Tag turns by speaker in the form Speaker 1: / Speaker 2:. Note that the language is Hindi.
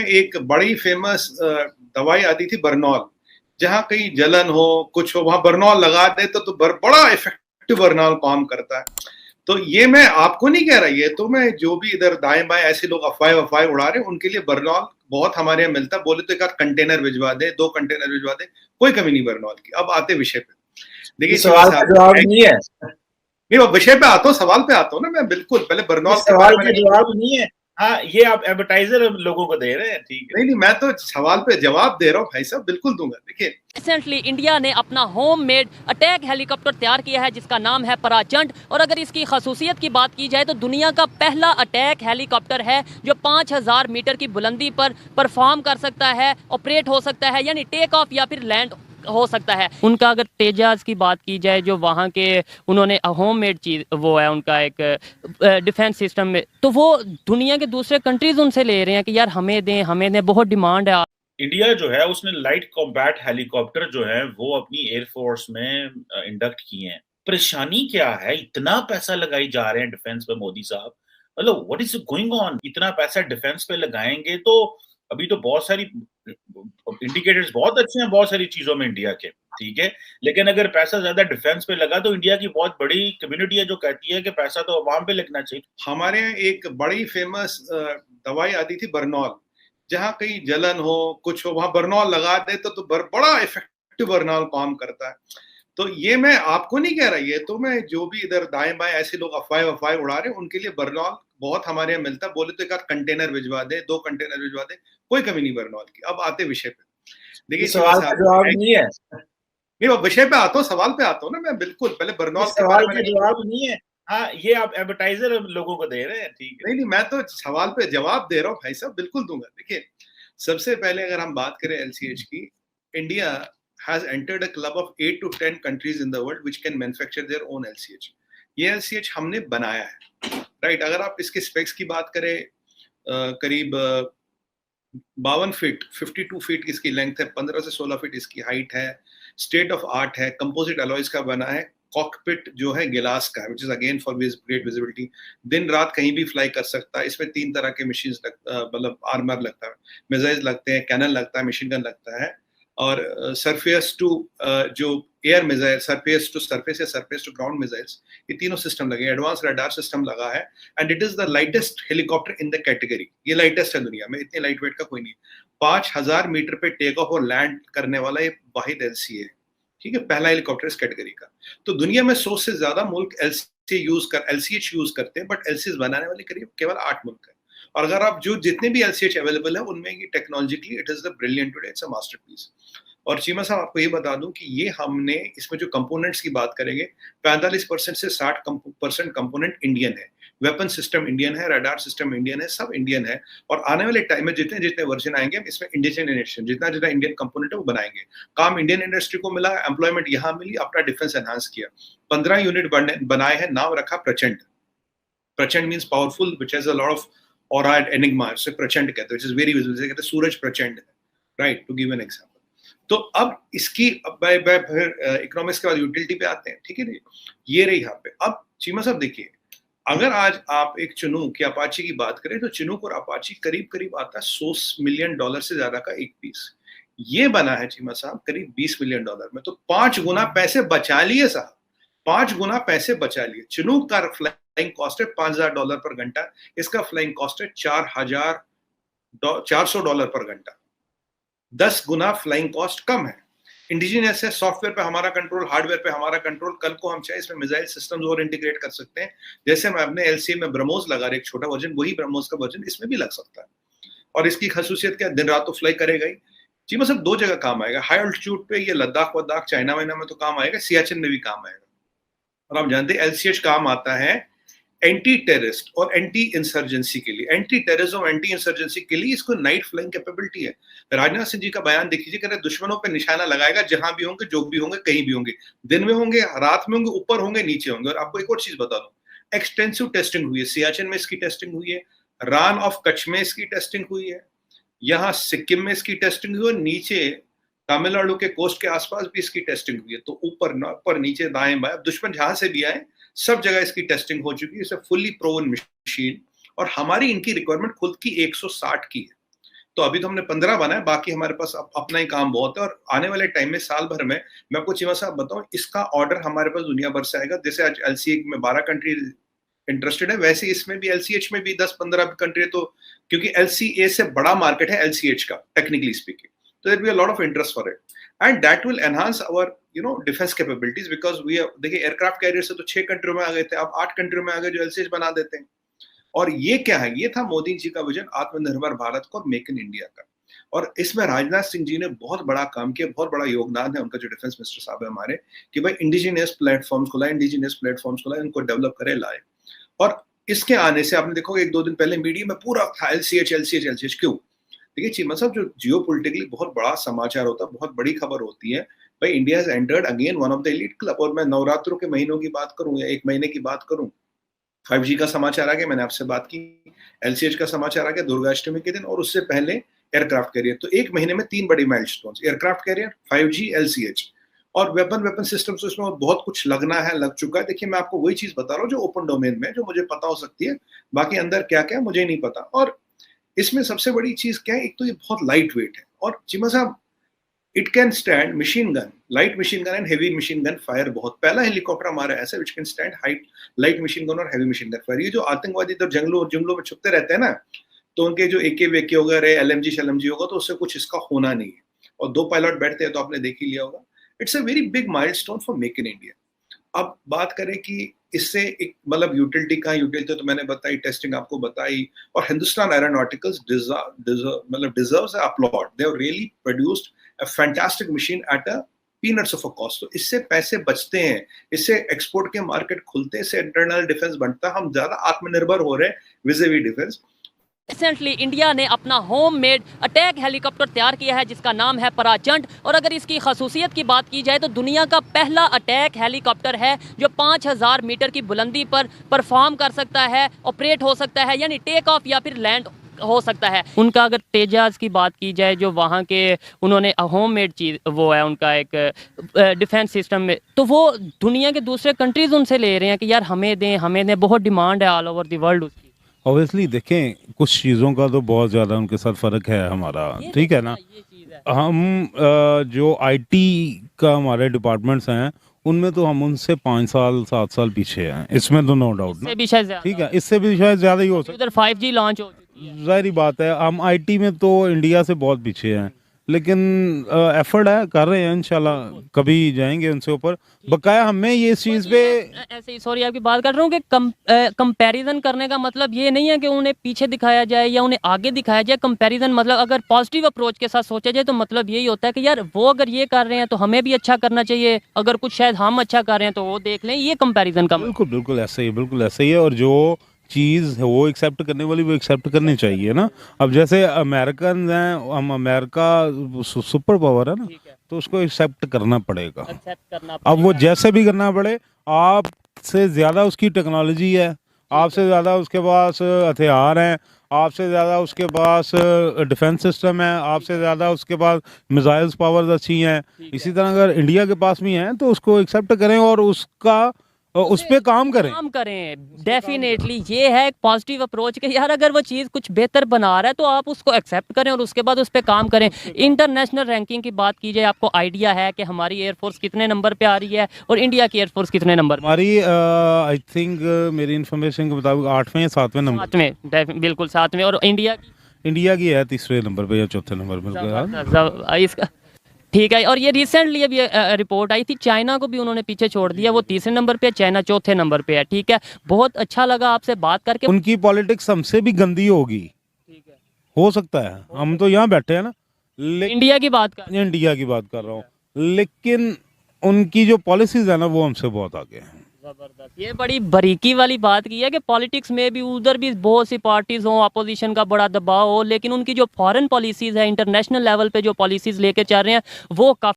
Speaker 1: यहाँ एक बड़ी फेमस दवाई आती थी बर्नॉल, जहां कहीं जलन हो कुछ हो वहां बर्नॉल लगा दे तो बड़ा इफेक्टिव बर्नॉल काम करता है। तो ये मैं आपको नहीं कह रहा, ये तो मैं जो भी इधर दाएं बाएं ऐसे लोग अफवाह वफवाह उड़ा रहे हैं उनके लिए बर्नॉल बहुत हमारे यहाँ मिलता है। बोले तो एक आध कंटेनर भिजवा दे, 2 कंटेनर भिजवा दे, कोई कमी नहीं बर्नॉल की। अब आते विषय पे, देखिए चीमा
Speaker 2: सवाल का
Speaker 1: साहब,
Speaker 2: जवाब नहीं है।
Speaker 1: नहीं वो विषय पे आता हूँ, सवाल पे आता हूँ ना मैं, बिल्कुल पहले बर्नॉल
Speaker 2: इस
Speaker 1: के बारे
Speaker 2: सवाल
Speaker 1: में।
Speaker 2: का जवाब नहीं है। हाँ, ये आप एडवर्टाइजर लोगों को दे रहे हैं, ठीक है।
Speaker 1: नहीं नहीं, मैं तो सवाल पे जवाब दे रहा हूँ भाई साहब, बिल्कुल दूंगा। देखिए
Speaker 3: रिसेंटली इंडिया ने अपना होम मेड अटैक हेलीकॉप्टर तैयार किया है जिसका नाम है पराचंड, और अगर इसकी खसूसियत की बात की जाए तो दुनिया का पहला अटैक हेलीकॉप्टर है जो 5000 मीटर की बुलंदी पर परफॉर्म कर सकता है, ऑपरेट हो सकता है, यानी टेक ऑफ या फिर लैंड हो सकता है। उनका अगर तेजाज की बात की जाए जो वहाँ के उन्होंने होम मेड चीज़ वो है उनका एक डिफेंस सिस्टम में, तो वो दुनिया के दूसरे कंट्रीज उनसे ले रहे हैं कि यार हमें दें, बहुत डिमांड है।
Speaker 4: इंडिया जो है उसने लाइट कॉम्बैट हेलीकॉप्टर जो है वो अपनी एयरफोर्स में इंडक्ट किए हैं। परेशानी क्या है, इतना पैसा लगाई जा रहे हैं डिफेंस पे मोदी साहब, मतलब व्हाट इज गोइंग ऑन? इतना पैसा डिफेंस पे लगाएंगे तो अभी तो बहुत सारी इंडिकेटर्स बहुत अच्छे हैं बहुत सारी चीजों में इंडिया के, ठीक है, लेकिन अगर पैसा ज्यादा डिफेंस पे लगा तो इंडिया की बहुत बड़ी कम्युनिटी है जो कहती है कि पैसा तो अवाम पे लगना चाहिए।
Speaker 1: हमारे यहाँ एक बड़ी फेमस दवाई आती थी बर्नॉल, जहां कहीं जलन हो कुछ हो वहां बर्नॉल लगा दे तो बड़ा इफेक्टिव बर्नॉल काम करता है। तो ये मैं आपको नहीं कह रहा, ये तो मैं जो भी इधर दाएं बाएं ऐसे लोग अफवाह वफवाह उड़ा रहे हैं उनके लिए बर्नॉल बहुत हमारे यहाँ मिलता है। बोले तो एक आध कंटेनर भिजवा दे, 2 कंटेनर भिजवा दे, कोई कमी नहीं बर्नॉल की। अब आते विषय पे, देखिए
Speaker 2: इस
Speaker 1: चीमा
Speaker 2: सवाल का
Speaker 1: साहब,
Speaker 2: जवाब नहीं है।
Speaker 1: नहीं वो विषय पे आता हूँ, सवाल पे आता हूँ ना मैं, बिल्कुल पहले बर्नॉल
Speaker 2: इस
Speaker 1: के बारे
Speaker 2: सवाल
Speaker 1: में।
Speaker 2: का जवाब नहीं है। हाँ, ये आप एडवर्टाइजर लोगों को दे रहे हैं, ठीक है।
Speaker 1: नहीं नहीं, मैं तो सवाल पे जवाब दे रहा हूँ भाई साहब, बिल्कुल दूंगा। देखिए सबसे पहले अगर हम बात करें एलसीएच की, India has entered a club of 8 to 10 countries in the world which can manufacture their own LCH. ये LCH हमने बनाया है, राइट। अगर आप इसके स्पेक्स की बात करें, करीब 52 फीट 52 फीट इसकी लेंथ है, 15 से 16 फीट इसकी हाइट है, स्टेट ऑफ आर्ट है, कंपोजिट अलॉयज का बना है, कॉकपिट जो है गिलास का है which is again for great visibility, दिन रात कहीं भी फ्लाई कर सकता है। इसमें 3 तरह के मशीन मतलब आर्मर लगता है, मिसाइल लगते हैं, कैनन लगता है, मशीन गन लगता है, और सरफेस टू जो air missile, surface to surface या सरफेस टू ग्राउंड मिसाइल्स, ये तीनों सिस्टम लगे, एडवांस रडार सिस्टम लगा है, and it is the lightest helicopter in the category. ये लाइटेस्ट है दुनिया में, इतने लाइट वेट का कोई नहीं। 5000 मीटर पे टेक ऑफ और लैंड करने वाला ये वाहिद एलसी है, ठीक है, पहला हेलीकॉप्टर इस कैटेगरी का। तो दुनिया में 100 से ज्यादा मुल्क एलसीएच यूज करते हैं, बट एलसीएच बनाने वाले करीब केवल 8 मुल्क है। और अगर आप जो जितने भी एलसीएच अवेलेबल है उनमें ये technologically it is the brilliant today, it's a masterpiece. और चीमा साहब आपको ये बता दूं कि ये हमने इसमें जो कंपोनेंट्स की बात करेंगे, 45% से 60% कंपोनेंट इंडियन है, वेपन सिस्टम इंडियन है, रडार सिस्टम इंडियन है, सब इंडियन है। और आने वाले टाइम में जितने जितने वर्जन आएंगे हम इसमें इंडिजिनेशन जितना जितना इंडियन कंपोनेंट है वो बनाएंगे। काम इंडियन इंडस्ट्री को मिला, एम्प्लॉयमेंट यहाँ मिली, अपना डिफेंस एनहांस किया। 15 यूनिट बनाए हैं, नाम रखा प्रचंड। प्रचंड means powerful which has a lot of aura and enigma, इससे प्रचंड कहते हैं, विच इज वेरी विजिबल, कहते हैं सूरज Prachand, right, to give an example. तो अब इसकी फिर इकोनॉमिक्स के बाद यूटिलिटी पे आते हैं, ठीक है, ये रही यहाँ पे। अब चीमा साहब देखिए, अगर आज आप एक चिनूक या अपाची की बात करें तो चिनूक और अपाची करीब करीब आता है $100 मिलियन से ज्यादा का एक पीस। ये बना है चीमा साहब करीब $20 मिलियन में, तो 5 गुना पैसे बचा लिए साहब, 5 गुना पैसे बचा लिए। चिनूक का फ्लाइंग कॉस्ट है $5000 पर घंटा, इसका फ्लाइंग कॉस्ट है $400 पर घंटा, 10 गुना फ्लाइंग कॉस्ट कम है। इंडिजिनियस है, सॉफ्टवेयर पे हमारा कंट्रोल, हार्डवेयर पे हमारा कंट्रोल। कल को हम चाहे इसमें मिसाइल सिस्टम्स और इंटीग्रेट कर सकते हैं, जैसे मैं अपने एलसीए में ब्रह्मोस लगा रहे एक छोटा वर्जन, वही ब्रह्मोस का वर्जन इसमें भी लग सकता है। और इसकी खसूसियत क्या, दिन रात तो फ्लाई करेगा ही जी, मतलब 2 जगह काम आएगा, हाई अल्टीट्यूड पे, ये लद्दाख वद्दाख चाइना वाइना में तो काम आएगा, सियाचिन में भी काम आएगा। और आप जानते हैं एलसीएच काम आता है एंटी टेररिस्ट और एंटी इंसर्जेंसी के लिए, एंटी टेररिज्म और एंटी इंसर्जेंसी के लिए इसको नाइट फ्लाइंग कैपेबिलिटी है। राजनाथ सिंह जी का बयान देखिए, कह रहे दुश्मनों पे निशाना लगाएगा, जहां भी होंगे, जो भी होंगे, कहीं भी होंगे, दिन में होंगे, रात में होंगे, ऊपर होंगे, नीचे होंगे। और आपको एक और चीज बता दूं, एक्सटेंसिव टेस्टिंग हुई है, सियाचिन में इसकी टेस्टिंग हुई है, रान ऑफ कच्छ में इसकी टेस्टिंग हुई है, यहाँ सिक्किम में इसकी टेस्टिंग हुई है, नीचे तमिलनाडु के कोस्ट के आसपास भी इसकी टेस्टिंग हुई है। तो ऊपर नीचे दाएं बाएं दुश्मन जहां से भी आए सब जगह इसकी टेस्टिंग हो चुकी है, फुल्ली प्रोवन मशीन। और हमारी इनकी रिक्वायरमेंट खुद की 160 की है, तो अभी तो हमने 15 बनाए, बाकी हमारे पास अपना ही काम बहुत है, और आने वाले टाइम में साल भर में मैं आपको चीमा साहब बताऊं, इसका ऑर्डर हमारे पास दुनिया भर से आएगा। जैसे आज एलसीए में 12 कंट्री इंटरेस्टेड है, वैसे इसमें भी एलसीएच में भी 10-15 कंट्री, तो क्योंकि एलसीए से बड़ा मार्केट है एलसीएच का टेक्निकली स्पीकिंग, तो there be a lot of interest for it, and that will enhance our defence capabilities, because we देखिए एयरक्राफ्ट कैरियर से तो 6 कंट्रियों में आ गए थे, अब 8 कंट्रियों में आ गए जो एलसीएच बना देते हैं। और ये क्या है, ये था मोदी जी का विजन आत्मनिर्भर भारत का और मेक इन इंडिया का, और इसमें राजनाथ सिंह जी ने बहुत बड़ा काम किया, बहुत बड़ा योगदान है उनका, जो डिफेंस मिनिस्टर साहब है हमारे, कि भाई इंडिजिनियस प्लेटफॉर्म्स खुलाए, उनको डेवलप करे, लाए। और इसके आने से आपने देखोगे 1-2 दिन पहले मीडिया में पूरा था एलसीएच क्यों? देखिए चीमा साहब, जो जियो पोलिटिकली बहुत बड़ा समाचार होता है, बहुत बड़ी खबर होती है, भाई India has entered again one of the elite club. और मैं नवरात्रों के महीनों की बात करूं या 1 महीने की बात करूं, 5G का समाचार आ गया, मैंने आपसे बात की, एलसीएच का समाचार आ गया दुर्गाष्टमी के दिन, और उससे पहले एयरक्राफ्ट कैरियर। तो 1 महीने में 3 बड़ी milestones, aircraft carrier, 5G, LCH, और वेपन सिस्टम। तो इसमें बहुत कुछ लगना है, लग चुका है। देखिए मैं आपको वही चीज बता रहा हूँ जो ओपन डोमेन में, जो मुझे पता हो सकती है, बाकी अंदर क्या क्या मुझे नहीं पता। और इसमें सबसे बड़ी चीज क्या है, एक तो ये बहुत लाइट वेट है, और चिमा साहब it can stand machine gun, light machine gun and heavy machine gun fire. बहुत पहला हेलीकॉप्टर हमारा ऐसा which can stand height light machine gun और हेवी मशीन गन फायर। ये जो आतंकवादी इधर जंगलों में छुपते रहते हैं ना, तो उनके जो एके वेके वगैरह एलएमजी होगा, तो उससे कुछ इसका होना नहीं है। और 2 पायलट बैठते हैं तो आपने देख ही लिया होगा। It's a very big milestone for make in India. अब बात करें कि इससे एक मतलब यूटिलिटी कहाँ यूटिलिटी, तो मैंने बताई, टेस्टिंग आपको बताई, और Hindustan aeronautics deserves applaud. They have really produced a fantastic machine at a peanuts of a cost. तो इससे पैसे बचते हैं, इससे एक्सपोर्ट के मार्केट खुलते हैं, इससे इंटरनल डिफेंस बनता है, हम ज्यादा आत्मनिर्भर हो रहे हैं विज़-वी डिफेंस।
Speaker 3: रिसेंटली इंडिया ने अपना होम मेड अटैक हेलीकॉप्टर तैयार किया है जिसका नाम है पराचंड, और अगर इसकी खसूसियत की बात की जाए तो दुनिया का पहला अटैक हेलीकॉप्टर है जो 5000 मीटर की बुलंदी पर परफॉर्म कर सकता है, ऑपरेट हो सकता है, यानी टेक ऑफ या फिर लैंड हो सकता है। उनका अगर तेजाज की बात की जाए, जो वहाँ के उन्होंने होम मेड चीज़ वो है उनका एक डिफेंस सिस्टम में, तो वो दुनिया के दूसरे कंट्रीज उनसे ले रहे हैं कि यार हमें दें, बहुत डिमांड है ऑल ओवर द वर्ल्ड उसकी।
Speaker 5: ऑब्वियसली देखें, कुछ चीज़ों का तो बहुत ज़्यादा उनके साथ फ़र्क है हमारा, ठीक है ना। हम जो आईटी का हमारे डिपार्टमेंट्स हैं, उनमें तो हम उनसे 5 साल 7 साल पीछे हैं, इसमें तो नो डाउट ना, ठीक है, इससे भी शायद ज़्यादा ही हो सकता है।
Speaker 3: उधर 5G लॉन्च हो चुकी है,
Speaker 5: ज़ाहिर बात है। हम आईटी में तो इंडिया से बहुत पीछे हैं, लेकिन एफर्ट है, कर रहे हैं, इंशाल्लाह कभी जाएंगे उनसे ऊपर। बकाया हमें ये इस चीज़ पे
Speaker 3: ऐसे ही, सॉरी आपकी बात कर रहा हूँ कि कंपैरिजन करने का मतलब ये नहीं है कि उन्हें पीछे दिखाया जाए या उन्हें आगे दिखाया जाए। कंपैरिजन मतलब अगर पॉजिटिव अप्रोच के साथ सोचा जाए तो मतलब यही होता है कि यार वो अगर ये कर रहे हैं तो हमें भी अच्छा करना चाहिए, अगर कुछ शायद हम अच्छा कर रहे हैं तो वो देख लें, ये कंपैरिजन का
Speaker 5: बिल्कुल बिल्कुल ऐसा ही, बिल्कुल ऐसा ही है। और जो चीज़ है वो एक्सेप्ट करने वाली वो एक्सेप्ट करनी चाहिए ना। अब जैसे अमेरिकन हैं, हम अमेरिका सुपर पावर है ना, तो उसको एक्सेप्ट करना पड़ेगा। अब वो जैसे भी करना पड़े, आपसे ज़्यादा उसकी टेक्नोलॉजी है, आपसे ज़्यादा उसके पास हथियार हैं, आपसे ज़्यादा उसके पास डिफेंस सिस्टम है, आपसे ज़्यादा उसके पास मिसाइल्स पावर्स अच्छी हैं। इसी तरह अगर इंडिया के पास भी हैं तो उसको एक्सेप्ट करें और उस पे काम करें।
Speaker 3: डेफिनेटली ये है एक पॉजिटिव अप्रोच कि यार अगर वो चीज़ कुछ बेहतर बना रहा है तो आप उसको एक्सेप्ट करें और उसके बाद उस पर काम करें। इंटरनेशनल रैंकिंग की बात की जाए, आपको आइडिया है कि हमारी एयरफोर्स कितने नंबर पे आ रही है और इंडिया की एयरफोर्स कितने नंबर?
Speaker 5: हमारी आई थिंक मेरी इन्फॉर्मेशन के मुताबिक 8वें या 7वें नंबर।
Speaker 3: 7वें, बिल्कुल 7वें। और इंडिया की
Speaker 5: है 3रे नंबर पे या 4थे नंबर पे
Speaker 3: इसका, ठीक है। और ये रिसेंटली अभी रिपोर्ट आई थी, चाइना को भी उन्होंने पीछे छोड़ दिया, वो 3रे नंबर पे है, चाइना 4थे नंबर पे है। ठीक है, बहुत अच्छा लगा आपसे बात करके।
Speaker 5: उनकी पॉलिटिक्स हमसे भी गंदी होगी, ठीक है, हो सकता है। हम तो यहाँ बैठे हैं ना,
Speaker 3: इंडिया की बात
Speaker 5: कर रहा हूँ, लेकिन उनकी जो पॉलिसीज है ना वो हमसे बहुत आगे हैं।
Speaker 3: जबरदस्त, ये बड़ी बारीकी वाली बात की है कि पॉलिटिक्स में भी उधर भी बहुत सी पार्टीज हों, अपोजिशन का बड़ा दबाव हो, लेकिन उनकी जो फॉरेन पॉलिसीज है, इंटरनेशनल लेवल पे जो पॉलिसीज लेके चल रहे हैं वो काफी